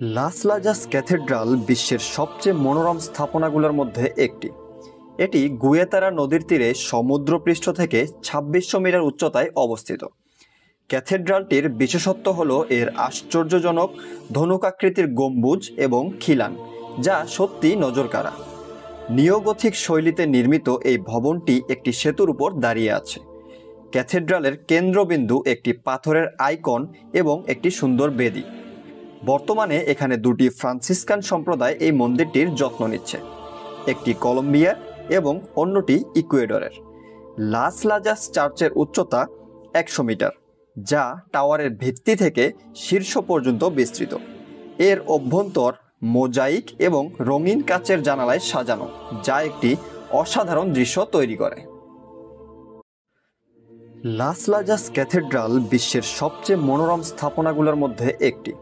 লাস লাজাস cathedral বিশ্বের সবচেয়ে মনোরম স্থাপনাগুলোর মধ্যে একটি। এটি গুয়েতারা নদীর তীরে সমুদ্রপৃষ্ঠ থেকে ২৬০০ মিটার উচ্চতায় অবস্থিত। ক্যাথেড্রালটির বিশেষত্ব হল এর আশ্চর্যজনক ধনুকাকৃতির গম্বুজ এবং খিলান, যা সত্যি নজরকাড়া। নিওগথিক শৈলীতে নির্মিত এই ভবনটি একটি সেতুর উপর দাঁড়িয়ে আছে। ক্যাথেড্রালের কেন্দ্রবিন্দু একটি পাথরের আইকন এবং একটি সুন্দর বেদি। বর্তমানে এখানে দুটি ফ্রান্সিসকান সম্প্রদায় এই মন্দিরটির যত্ন নিচ্ছে, একটি কলম্বিয়া এবং অন্যটি ইকুয়েডরের। লাস লাজাস চার্চের উচ্চতা ১০০ মিটার, যা টাওয়ারের ভিত্তি থেকে শীর্ষ পর্যন্ত বিস্তৃত। এর অভ্যন্তর মোজাইক এবং রঙিন কাচের জানালায় সাজানো, যা একটি অসাধারণ দৃশ্য তৈরি করে। লাস লাজাস ক্যাথেড্রাল বিশ্বের সবচেয়ে মনোরম স্থাপনাগুলোর মধ্যে একটি।